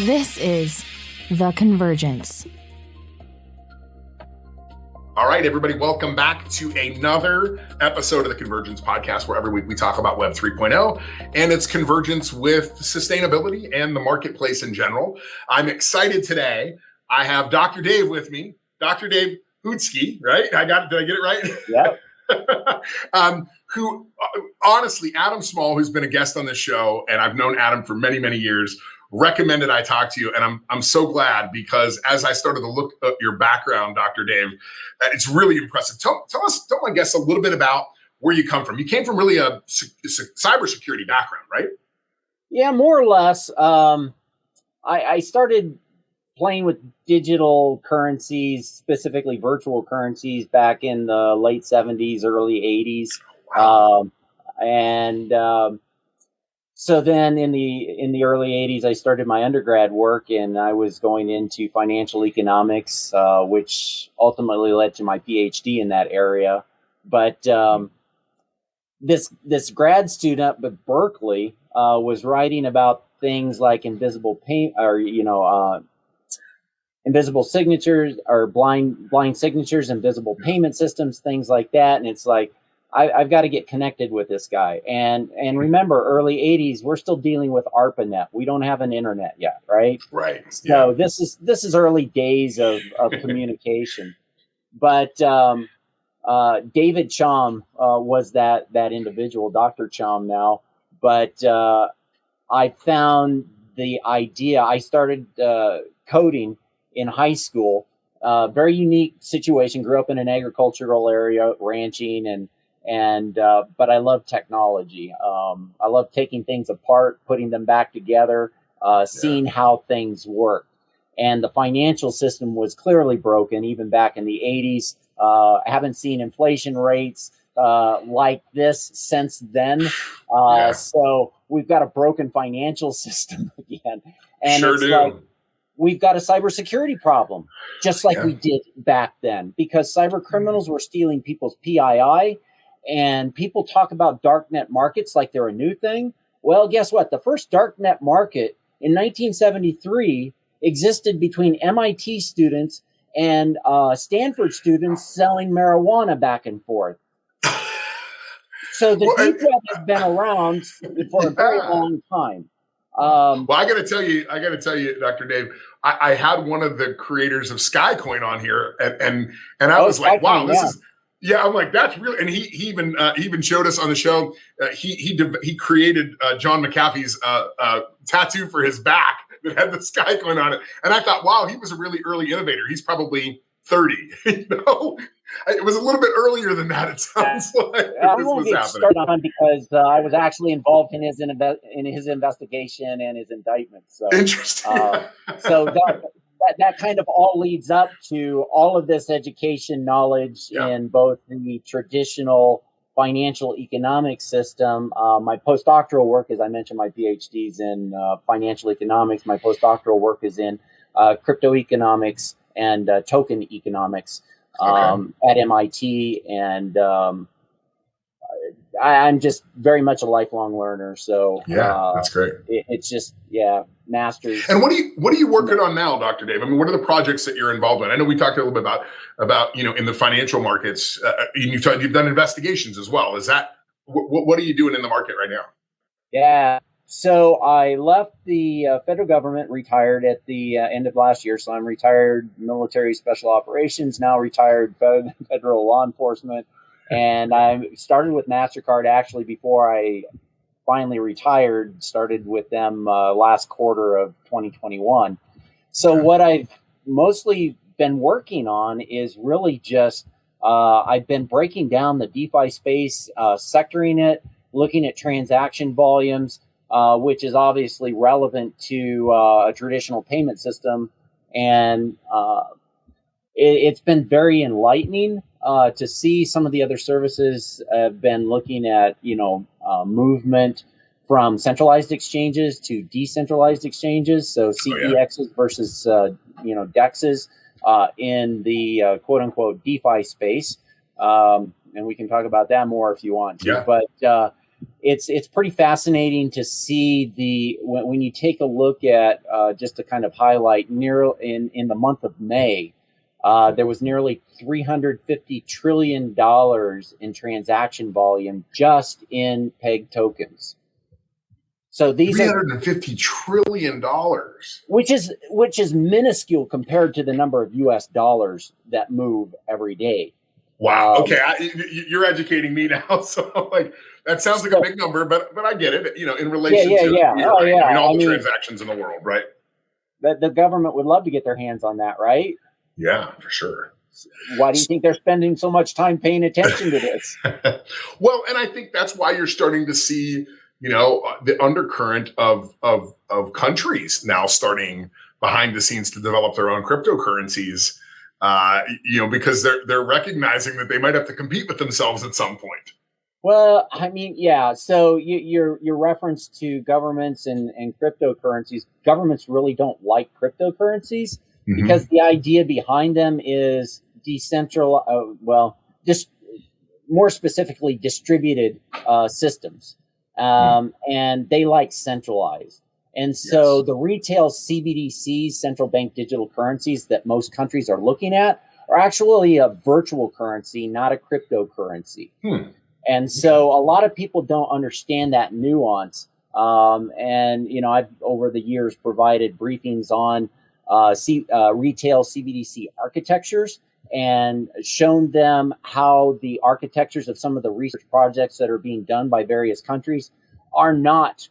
This is The Convergence. All right, everybody, welcome back to another episode of the Convergence Podcast, where every week we talk about Web 3.0 and its convergence with sustainability and the marketplace in general. I'm excited today. I have Dr. Dave with me, Dr. Dave Utzke, right? Did I get it right? Yeah. Who, honestly, Adam Small, who's been a guest on this show, and I've known Adam for many, many years, recommended I talk to you. And I'm so glad, because as I started to look at your background, Dr. Dave, it's really impressive. Tell my guests a little bit about where you come from. You came from really a cybersecurity background, right? Yeah, more or less. I started playing with digital currencies, specifically virtual currencies, back in the late 70s, early 80s. Wow. So then in the early 80s, I started my undergrad work, and I was going into financial economics, which ultimately led to my PhD in that area. But this grad student up at Berkeley was writing about things like invisible invisible signatures, or blind signatures, invisible payment systems, things like that. And it's like, I've got to get connected with this guy. And remember, early 80s, we're still dealing with ARPANET. We don't have an internet yet, right? Right. So yeah. This is early days of communication. But David Chaum was that individual, Dr. Chaum now. But I found the idea. I started coding in high school. Very unique situation. Grew up in an agricultural area, ranching, but I love technology. I love taking things apart, putting them back together, seeing how things work. And the financial system was clearly broken even back in the 80s. I haven't seen inflation rates like this since then. So we've got a broken financial system again. And sure it's do. like, we've got a cybersecurity problem, just like we did back then, because cyber criminals were stealing people's PII. And people talk about darknet markets like they're a new thing. Well, guess what? The first darknet market in 1973 existed between MIT students and Stanford students selling marijuana back and forth. So the deep web has been around for a very long time. Well, I got to tell you, Dr. Dave, I had one of the creators of Skycoin on here, and I was like, wow, this is. Yeah, I'm like, that's really, and he even showed us on the show. He created John McAfee's tattoo for his back that had the Skycoin on it, and I thought, wow, he was a really early innovator. He's probably 30. It was a little bit earlier than that. It sounds like I won't get started on because I was actually involved in his investigation and his indictment. So interesting. That kind of all leads up to all of this education knowledge in both the traditional financial economic system. My postdoctoral work, as I mentioned, my PhD's in financial economics. My postdoctoral work is in crypto economics and token economics at MIT. And I'm just very much a lifelong learner. So that's great. It's just, masters. And what are you working on now, Dr. Dave? I mean, what are the projects that you're involved in? I know we talked a little bit about in the financial markets. You've done investigations as well. Is that what are you doing in the market right now? Yeah. So I left the federal government, retired at the end of last year. So I'm retired military special operations, now retired federal law enforcement. And I started with MasterCard actually before I finally retired, started with them last quarter of 2021. So what I've mostly been working on is really just, I've been breaking down the DeFi space, sectoring it, looking at transaction volumes, which is obviously relevant to a traditional payment system. And it's been very enlightening to see some of the other services have been looking at, movement from centralized exchanges to decentralized exchanges. So CEXs versus, DEXs in the quote unquote DeFi space. And we can talk about that more if you want to. Yeah. But it's pretty fascinating to see when you take a look at just to kind of highlight in the month of May, there was nearly $350 trillion in transaction volume just in PEG tokens. So these $350 trillion, which is minuscule compared to the number of US dollars that move every day. Wow. Okay, you're educating me now. So like that sounds like a big number, but I get it. In relation to all the transactions in the world, right? The government would love to get their hands on that, right? Yeah, for sure. Why do you think they're spending so much time paying attention to this? Well, and I think that's why you're starting to see, the undercurrent of countries now starting behind the scenes to develop their own cryptocurrencies. Because they're recognizing that they might have to compete with themselves at some point. Well, I mean, yeah. So your reference to governments and cryptocurrencies, governments really don't like cryptocurrencies because the idea behind them is just more specifically distributed systems, and they like centralized. And so the retail CBDCs, central bank digital currencies that most countries are looking at are actually a virtual currency, not a cryptocurrency. And so a lot of people don't understand that nuance. And I've over the years provided briefings on retail CBDC architectures and shown them how the architectures of some of the research projects that are being done by various countries are not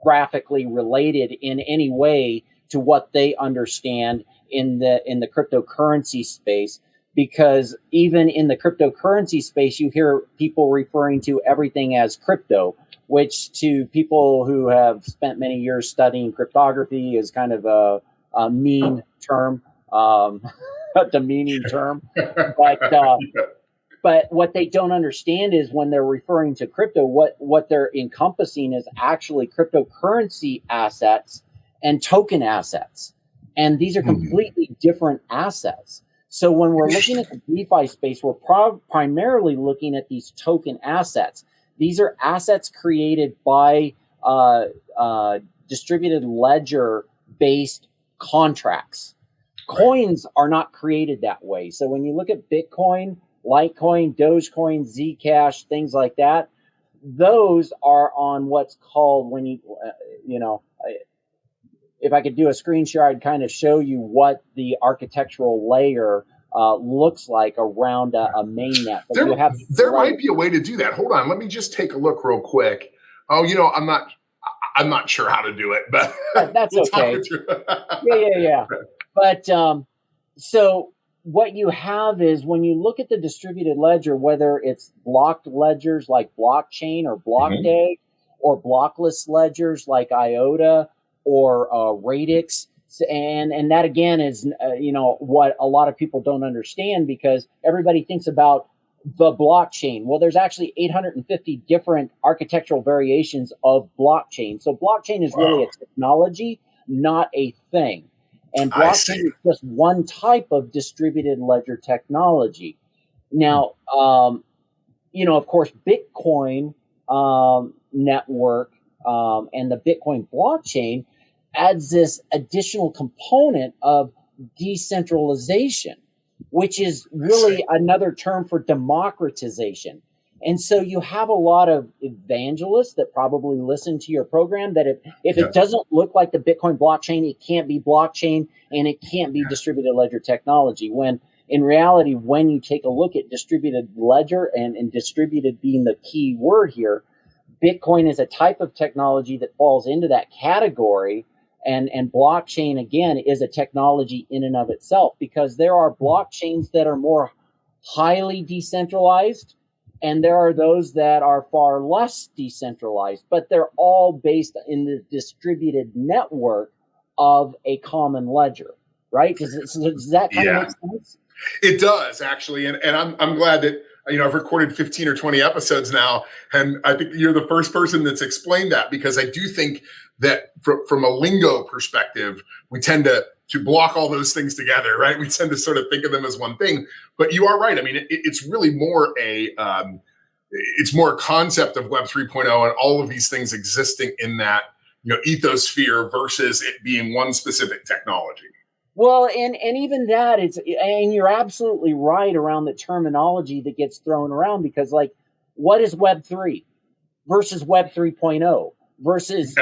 graphically related in any way to what they understand in the cryptocurrency space, because even in the cryptocurrency space you hear people referring to everything as crypto, which to people who have spent many years studying cryptography is kind of a mean term, a demeaning term, but what they don't understand is when they're referring to crypto, what they're encompassing is actually cryptocurrency assets and token assets. And these are completely different assets. So when we're looking at the DeFi space, we're primarily looking at these token assets. These are assets created by distributed ledger-based contracts. Coins are not created that way. So when you look at Bitcoin, Litecoin, Dogecoin, Zcash, things like that, those are on what's called if I could do a screen share, I'd kind of show you what the architectural layer looks like around a mainnet. There might be a way to do that. Hold on, let me just take a look real quick. Oh, I'm not sure how to do it, but that's we'll okay. Yeah. But so what you have is when you look at the distributed ledger, whether it's blocked ledgers like blockchain or Blockday, or blockless ledgers like IOTA or Radix, and that again is what a lot of people don't understand, because everybody thinks about the blockchain. Well, there's actually 850 different architectural variations of blockchain. So blockchain is really a technology, not a thing. And blockchain is just one type of distributed ledger technology. Now, of course, Bitcoin network and the Bitcoin blockchain adds this additional component of decentralization, which is really another term for democratization. And so you have a lot of evangelists that probably listen to your program that if it doesn't look like the Bitcoin blockchain, it can't be blockchain and it can't be distributed ledger technology. When in reality, when you take a look at distributed ledger and distributed being the key word here, Bitcoin is a type of technology that falls into that category. And blockchain, again, is a technology in and of itself, because there are blockchains that are more highly decentralized, and there are those that are far less decentralized, but they're all based in the distributed network of a common ledger, right? Does that kind of make sense? It does, actually, and I'm glad that I've recorded 15 or 20 episodes now, and I think you're the first person that's explained that, because I do think that from a lingo perspective, we tend to block all those things together, right? We tend to sort of think of them as one thing, but you are right. I mean, it's really more it's more a concept of Web 3.0 and all of these things existing in that, ethosphere versus it being one specific technology. Well, and even that, and you're absolutely right around the terminology that gets thrown around, because like, what is Web 3 versus Web 3.0 versus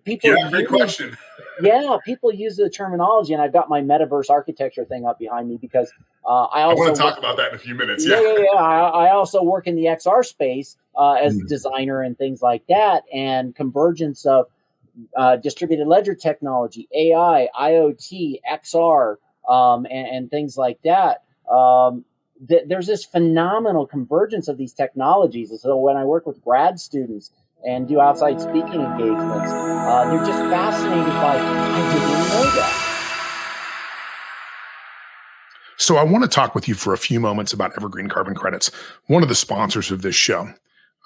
people? Yeah, great question. Yeah, people use the terminology, and I've got my metaverse architecture thing up behind me because I want to talk about that in a few minutes. Yeah. I also work in the XR space as a designer and things like that, and convergence of distributed ledger technology, AI, IoT, XR, and things like that. There's this phenomenal convergence of these technologies. And so when I work with grad students and do outside speaking engagements, they're just fascinated by, I didn't know that. So I want to talk with you for a few moments about Evergreen Carbon Credits, one of the sponsors of this show.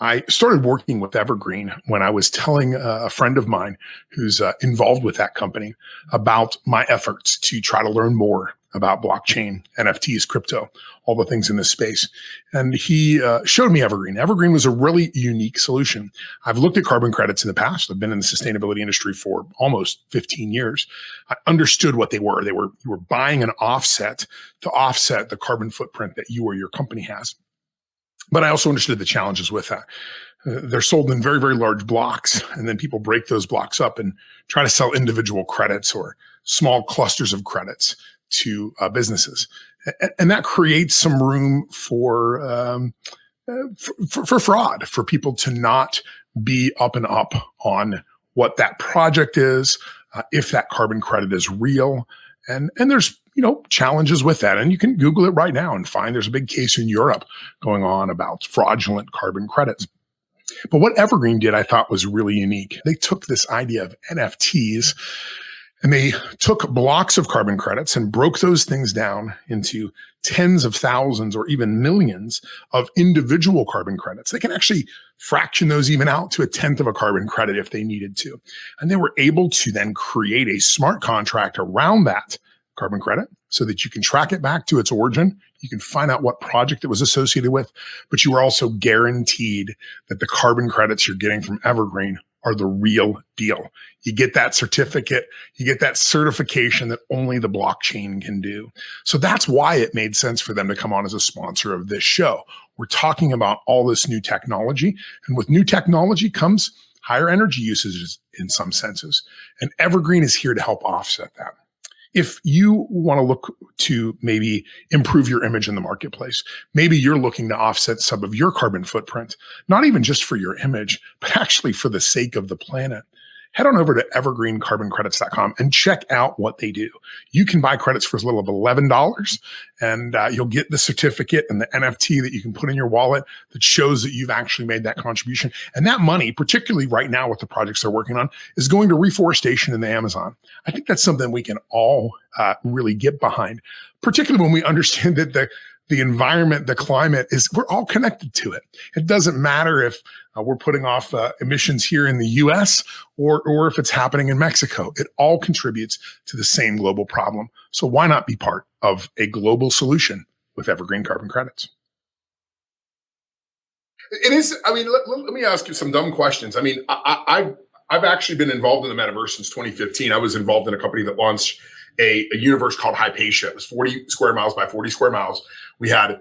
I started working with Evergreen when I was telling a friend of mine who's involved with that company about my efforts to try to learn more about blockchain, NFTs, crypto, all the things in this space. And he showed me Evergreen. Evergreen was a really unique solution. I've looked at carbon credits in the past. I've been in the sustainability industry for almost 15 years. I understood what they were. You were buying an offset to offset the carbon footprint that you or your company has. But I also understood the challenges with that. They're sold in very, very large blocks, and then people break those blocks up and try to sell individual credits or small clusters of credits to businesses. And that creates some room for fraud, for people to not be up and up on what that project is, if that carbon credit is real. And there's challenges with that. And you can Google it right now and find there's a big case in Europe going on about fraudulent carbon credits. But what Evergreen did, I thought, was really unique. They took this idea of NFTs and they took blocks of carbon credits and broke those things down into tens of thousands or even millions of individual carbon credits. They can actually fraction those even out to a tenth of a carbon credit if they needed to. And they were able to then create a smart contract around that carbon credit so that you can track it back to its origin. You can find out what project it was associated with, but you are also guaranteed that the carbon credits you're getting from Evergreen are the real deal. You get that certificate, you get that certification that only the blockchain can do. So that's why it made sense for them to come on as a sponsor of this show. We're talking about all this new technology, and with new technology comes higher energy usages in some senses. And Evergreen is here to help offset that. If you want to look to maybe improve your image in the marketplace, maybe you're looking to offset some of your carbon footprint, not even just for your image, but actually for the sake of the planet, head on over to evergreencarboncredits.com and check out what they do. You can buy credits for as little as $11, and you'll get the certificate and the NFT that you can put in your wallet that shows that you've actually made that contribution. And that money, particularly right now with the projects they're working on, is going to reforestation in the Amazon. I think that's something we can all really get behind, particularly when we understand that the environment, the climate we're all connected to it. It doesn't matter if we're putting off emissions here in the US or if it's happening in Mexico. It all contributes to the same global problem. So why not be part of a global solution with Evergreen Carbon Credits? It is. I mean, let me ask you some dumb questions. I mean, I've actually been involved in the metaverse since 2015. I was involved in a company that launched a universe called Hypatia. It was 40 square miles by 40 square miles. We had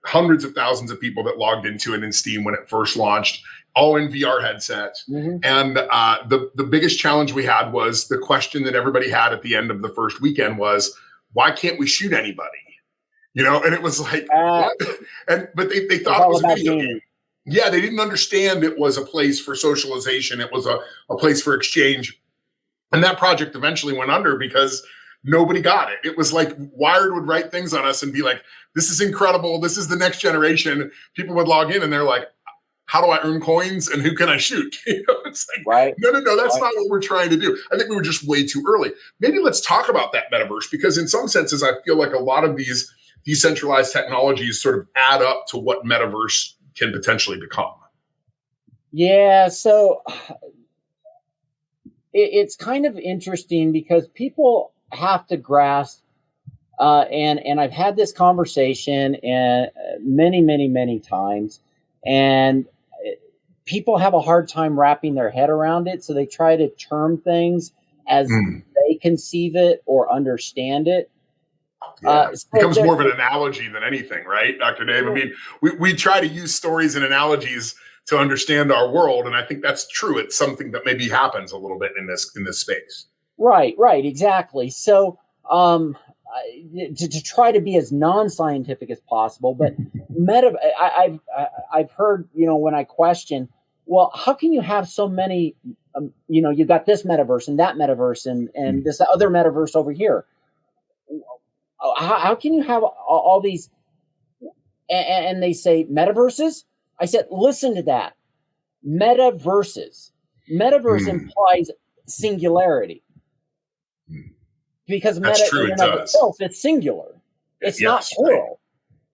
hundreds of thousands of people that logged into it in Steam when it first launched, all in VR headsets. Mm-hmm. And the biggest challenge we had was the question that everybody had at the end of the first weekend was, why can't we shoot anybody? And it was like, what? But they thought it was a video game. Yeah, they didn't understand it was a place for socialization. It was a place for exchange. And that project eventually went under because nobody got it. It was like Wired would write things on us and be like, this is incredible. This is the next generation. People would log in and they're like, how do I earn coins and who can I shoot? It's like, right. No, that's not what we're trying to do. I think we were just way too early. Maybe let's talk about that metaverse, because in some senses, I feel like a lot of these decentralized technologies sort of add up to what metaverse can potentially become. Yeah. So it's kind of interesting because people have to grasp, and I've had this conversation and many times, And people have a hard time wrapping their head around it. So they try to term things as they conceive it or understand it. Yeah. It becomes more of an analogy than anything, right, Dr. Dave? I mean, we try to use stories and analogies to understand our world, and I think that's true. It's something that maybe happens a little bit in this space. Right, exactly. So to try to be as non-scientific as possible, but I've heard, when I question, well, how can you have so many? You've got this metaverse and that metaverse and this other metaverse over here. How can you have all these? And they say metaverses. I said, listen to that. Metaverses. Metaverse implies singularity. Because that's meta true, in and of itself is singular. It's not plural. Right.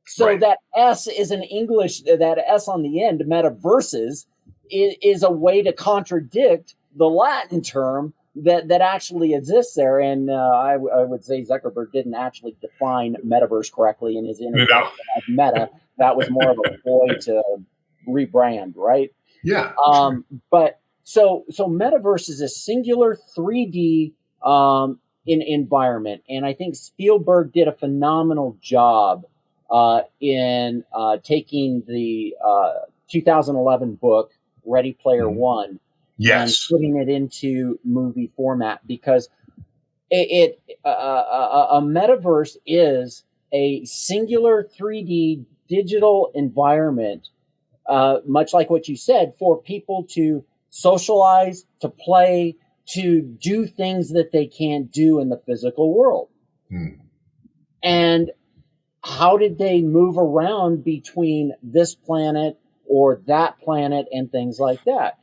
So that S is in English, that S on the end, metaverses, is a way to contradict the Latin term that actually exists there. And I would say Zuckerberg didn't actually define metaverse correctly in his interview as meta. That was more of a ploy to rebrand, right? Yeah. But so metaverse is a singular 3D in environment, and I think Spielberg did a phenomenal job in taking the 2011 book Ready Player One. Yes. And putting it into movie format, because a metaverse is a singular 3D digital environment, much like what you said, for people to socialize, to play, to do things that they can't do in the physical world. And how did they move around between this planet or that planet and things like that?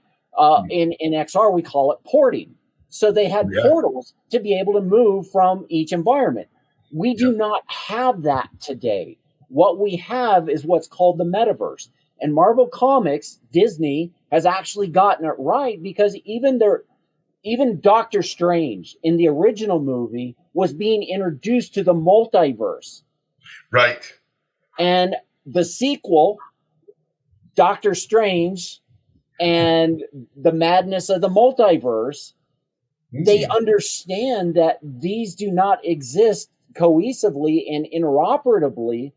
In XR, we call it porting. So they had portals to be able to move from each environment. We do not have that today. What we have is what's called the metaverse. And Marvel Comics, Disney, has actually gotten it right, because even Doctor Strange in the original movie was being introduced to the multiverse. Right. And the sequel, Doctor Strange and the Madness of the Multiverse, they understand that these do not exist cohesively and interoperatively.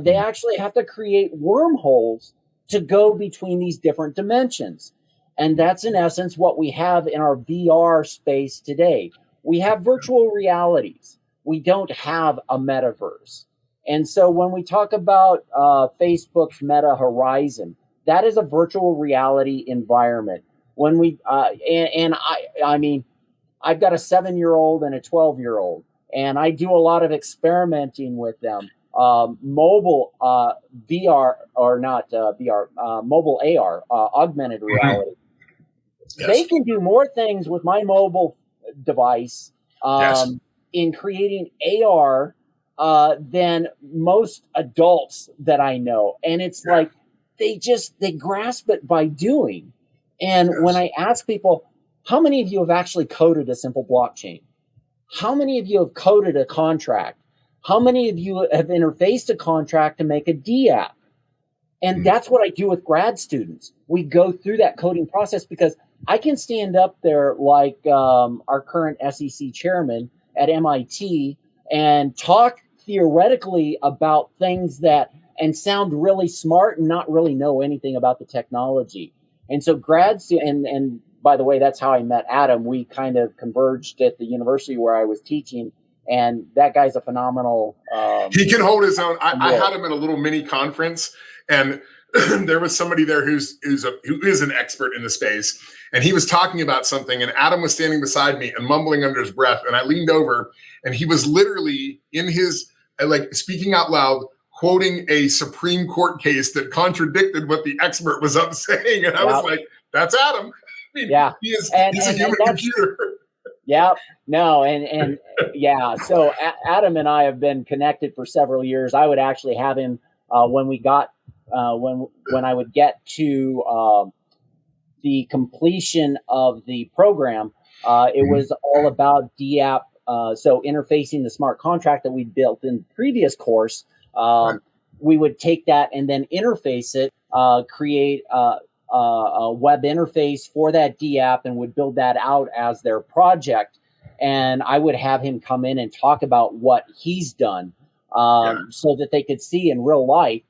They actually have to create wormholes to go between these different dimensions. And that's in essence what we have in our VR space today. We have virtual realities. We don't have a metaverse. And so when we talk about Facebook's Meta Horizon, that is a virtual reality environment. When we I mean, I've got a 7-year-old and a 12-year-old, and I do a lot of experimenting with them. Mobile VR or not VR, mobile AR, augmented reality. Yes. They can do more things with my mobile device in creating AR than most adults that I know. And it's like they grasp it by doing. And when I ask people, how many of you have actually coded a simple blockchain? How many of you have coded a contract? How many of you have interfaced a contract to make a DApp? And that's what I do with grad students. We go through that coding process, because I can stand up there like our current SEC chairman at MIT and talk theoretically about things and sound really smart and not really know anything about the technology. And so and by the way, that's how I met Adam. We kind of converged at the university where I was teaching, and that guy's a phenomenal. He can hold his own. I had him at a little mini conference, and there was somebody there who is an expert in the space, and he was talking about something, and Adam was standing beside me and mumbling under his breath, and I leaned over, and he was literally in his speaking out loud, quoting a Supreme Court case that contradicted what the expert was up saying, and I was like, "That's Adam." I mean, he's a human computer. Yeah, no, and so Adam and I have been connected for several years. I would actually have him when I would get to the completion of the program. It was all about DApp, so interfacing the smart contract that we built in the previous course. We would take that and then interface it create a web interface for that DApp and would build that out as their project. And I would have him come in and talk about what he's done, so that they could see in real life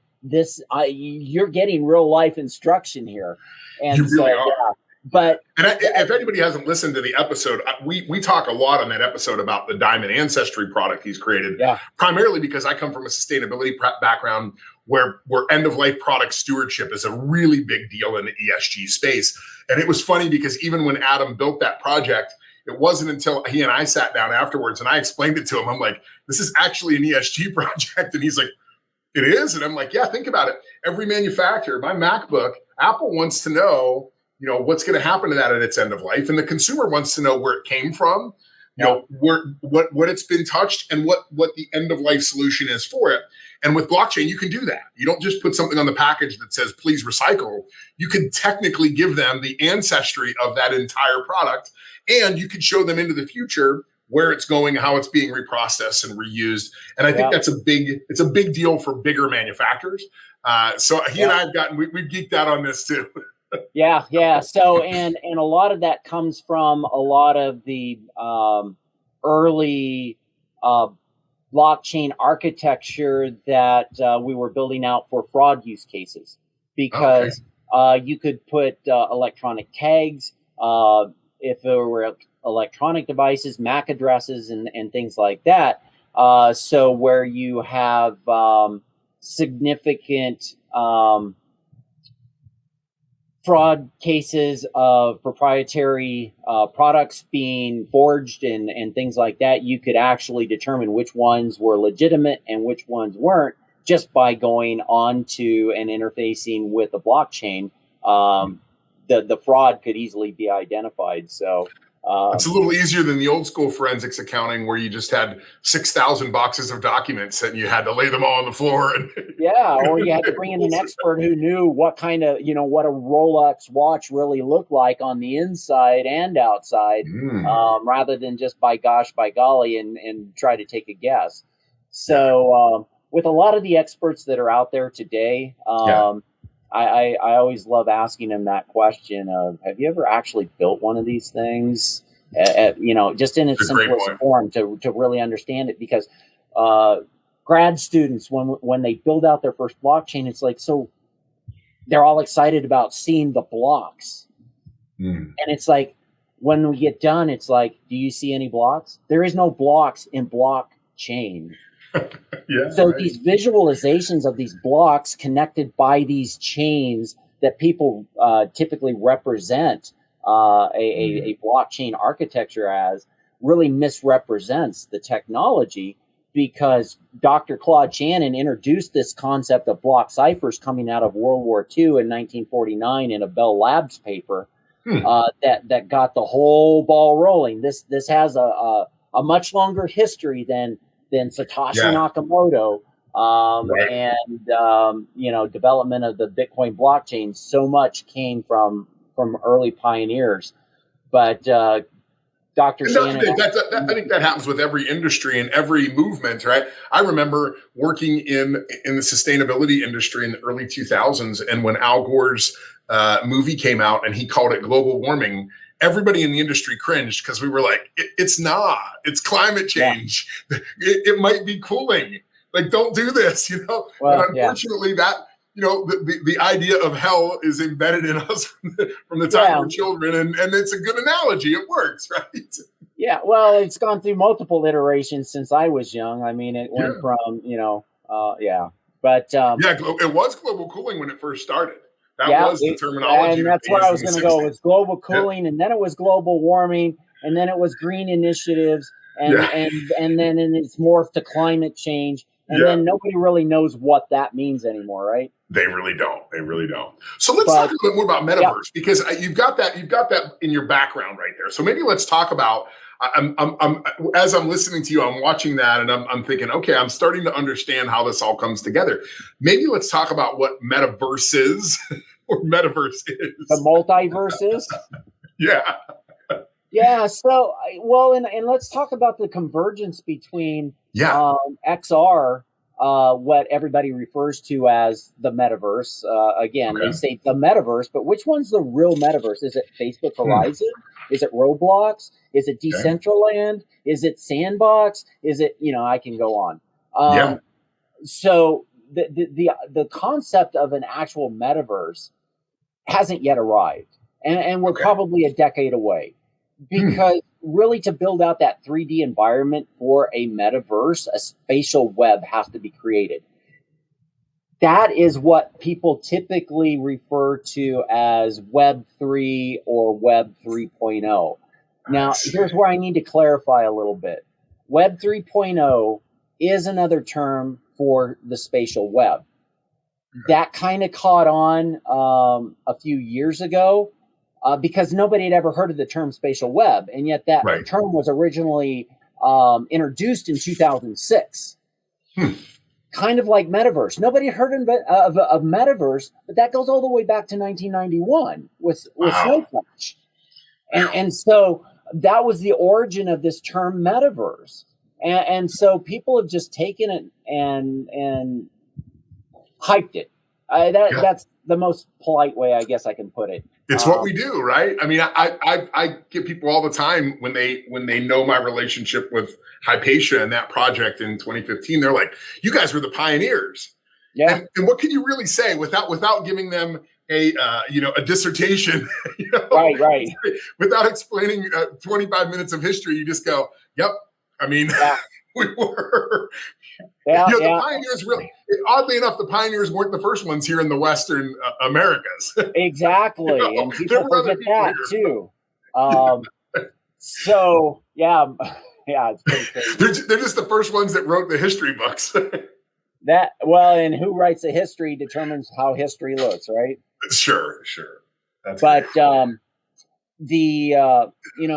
you're getting real life instruction here. And you really are. Yeah. But if anybody hasn't listened to the episode, we talk a lot on that episode about the Diamond Ancestry product he's created, primarily because I come from a sustainability background where end of life product stewardship is a really big deal in the ESG space. And it was funny because even when Adam built that project, it wasn't until he and I sat down afterwards and I explained it to him. I'm like, this is actually an ESG project. And he's like, it is? And I'm like, yeah, think about it. Every manufacturer, my MacBook, Apple wants to know, what's going to happen to that at its end of life. And the consumer wants to know where it came from, what it's been touched and what the end of life solution is for it. And with blockchain, you can do that. You don't just put something on the package that says, please recycle. You can technically give them the ancestry of that entire product. And you can show them into the future where it's going, how it's being reprocessed and reused. And I think it's a big deal for bigger manufacturers. So he and I have we've geeked out on this too. Yeah. So, and a lot of that comes from a lot of the early blockchain architecture that we were building out for fraud use cases, because you could put electronic tags, if there were electronic devices, MAC addresses, and things like that. So where you have significant fraud cases of proprietary products being forged and things like that, you could actually determine which ones were legitimate and which ones weren't just by going on to and interfacing with the blockchain. The fraud could easily be identified. So it's a little easier than the old school forensics accounting where you just had 6,000 boxes of documents and you had to lay them all on the floor. And or you had to bring in an expert who knew what kind of, what a Rolex watch really looked like on the inside and outside, rather than just by golly and try to take a guess. So with a lot of the experts that are out there today, I always love asking them that question of, have you ever actually built one of these things? Just in its simplest form to really understand it, because grad students, when they build out their first blockchain, it's like, so they're all excited about seeing the blocks. And it's like, when we get done, it's like, do you see any blocks? There is no blocks in blockchain. These visualizations of these blocks connected by these chains that people typically represent a blockchain architecture as really misrepresents the technology, because Dr. Claude Shannon introduced this concept of block ciphers coming out of World War II in 1949 in a Bell Labs paper that got the whole ball rolling. This has a much longer history than Satoshi Nakamoto and development of the Bitcoin blockchain. So much came from early pioneers, but Dr. Shannon. I think that happens with every industry and every movement, right? I remember working in the sustainability industry in the early 2000s, and when Al Gore's movie came out and he called it global warming, everybody in the industry cringed because we were like, it's not. It's climate change. Yeah. It might be cooling. Like, don't do this, Well, and unfortunately, that the idea of hell is embedded in us from the time we're children, and it's a good analogy. It works, right? Yeah. Well, it's gone through multiple iterations since I was young. I mean, it went from but it was global cooling when it first started. That was the terminology. And that's where I was going to go. It was global cooling, and then it was global warming, and then it was green initiatives, and then it's morphed to climate change, and then nobody really knows what that means anymore, right? They really don't. So let's talk a little bit more about Metaverse, because you've got that in your background right there. So maybe let's talk about. As I'm listening to you, I'm watching that, and I'm thinking, okay, I'm starting to understand how this all comes together. Maybe let's talk about what Metaverse is, or Metaverse is. The multiverse is. Yeah. So, and let's talk about the convergence between XR what everybody refers to as the metaverse. Again, They say the metaverse, but which one's the real metaverse? Is it Facebook Horizon? Is it Roblox? Is it Decentraland? Is it Sandbox? Is it, I can go on. So the concept of an actual metaverse hasn't yet arrived. And we're probably a decade away. Because really, to build out that 3D environment for a metaverse, a spatial web has to be created. That is what people typically refer to as Web 3 or Web 3.0. Now, here's where I need to clarify a little bit. Web 3.0 is another term for the spatial web. That kind of caught on a few years ago. Because nobody had ever heard of the term spatial web, and yet that term was originally introduced in 2006. Kind of like metaverse. Nobody had heard of metaverse, but that goes all the way back to 1991 with Snowflash. And so that was the origin of this term metaverse. And so people have just taken it and hyped it. That's the most polite way I guess I can put it. It's what we do, right? I mean, I get people all the time when they know my relationship with Hypatia and that project in 2015. They're like, "You guys were the pioneers." Yeah. And what can you really say without giving them a dissertation? Right. Without explaining 25 minutes of history, you just go, "Yep." I mean, we were. The pioneers really. Oddly enough, the pioneers weren't the first ones here in the Western Americas. Exactly, and people forget that too. So it's pretty crazy. They're just the first ones that wrote the history books. And who writes the history determines how history looks, right? Sure. The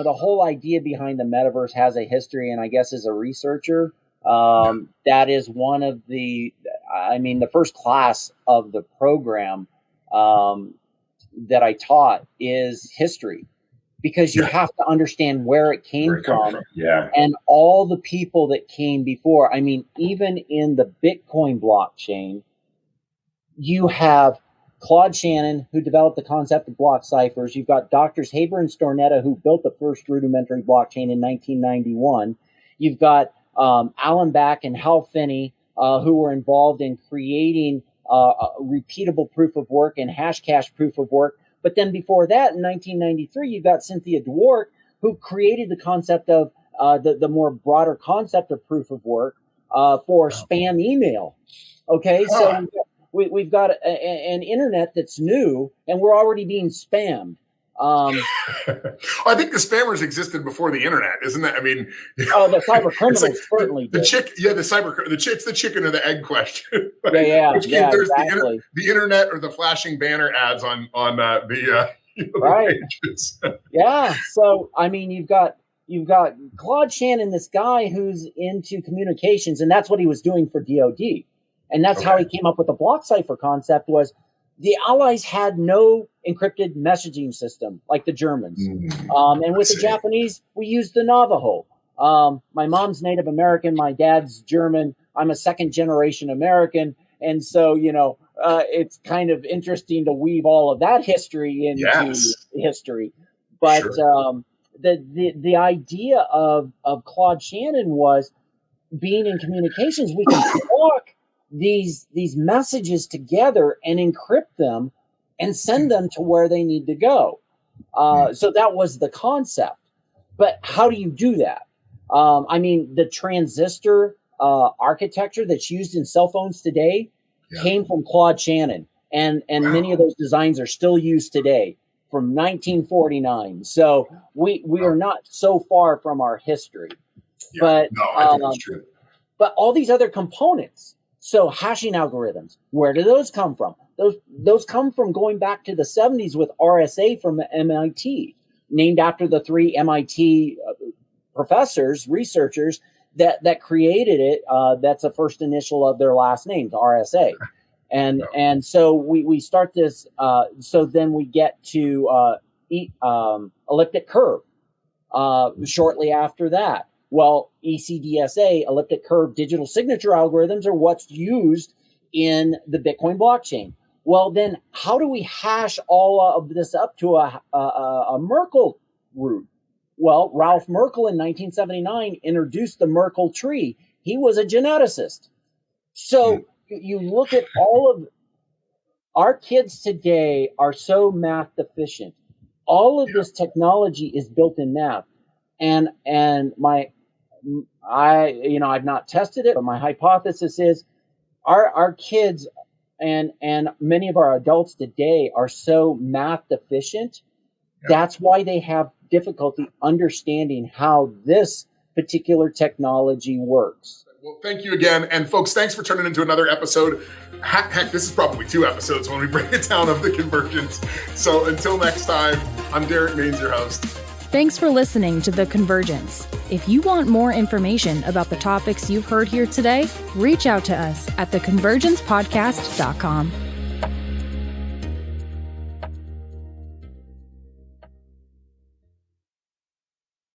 whole idea behind the metaverse has a history, and I guess as a researcher, that is one of the first class of the program that I taught is history, because you have to understand where it came from. And all the people that came before. I mean, even in the Bitcoin blockchain, you have Claude Shannon, who developed the concept of block ciphers. You've got Doctors Haber and Stornetta, who built the first rudimentary blockchain in 1991. You've got Alan Back and Hal Finney, who were involved in creating repeatable proof of work and Hashcash proof of work. But then before that, in 1993, you've got Cynthia Dwork, who created the concept of the more broader concept of proof of work for spam email. Okay, so we've got an internet that's new, and we're already being spammed. I think the spammers existed before the internet, isn't that? I mean, the cyber criminals certainly did. It's the chicken or the egg question. Exactly. The internet or the flashing banner ads on the pages. So I mean, you've got Claude Shannon, this guy who's into communications, and that's what he was doing for DoD, and that's how he came up with the block cipher concept. Was the Allies had no encrypted messaging system like the Germans. And with the Japanese, we used the Navajo. My mom's Native American, my dad's German. I'm a second generation American. And so, it's kind of interesting to weave all of that history into history. But the idea of Claude Shannon was being in communications, we can talk these messages together and encrypt them and send them to where they need to go. So that was the concept. But how do you do that? The transistor architecture that's used in cell phones today came from Claude Shannon. And many of those designs are still used today from 1949. So we are not so far from our history. I think that's true. But all these other components, so hashing algorithms, where do those come from? Those come from going back to the 70s with RSA from MIT, named after the three MIT researchers that created it. That's the first initial of their last names, RSA. And so we start this. So then we get to elliptic curve shortly after that. Well, ECDSA, elliptic curve digital signature algorithms, are what's used in the Bitcoin blockchain. Well, then how do we hash all of this up to a Merkle root? Well, Ralph Merkle in 1979 introduced the Merkle tree. He was a geneticist. So you look at all of our kids today are so math deficient. All of this technology is built in math. And I've not tested it, but my hypothesis is our kids and many of our adults today are so math deficient. That's why they have difficulty understanding how this particular technology works. Well, thank you again. And folks, thanks for turning into another episode. Heck, this is probably 2 episodes when we break it down of the Convergence. So until next time, I'm Derrick Mains, your host. Thanks for listening to The Convergence. If you want more information about the topics you've heard here today, reach out to us at theconvergencepodcast.com.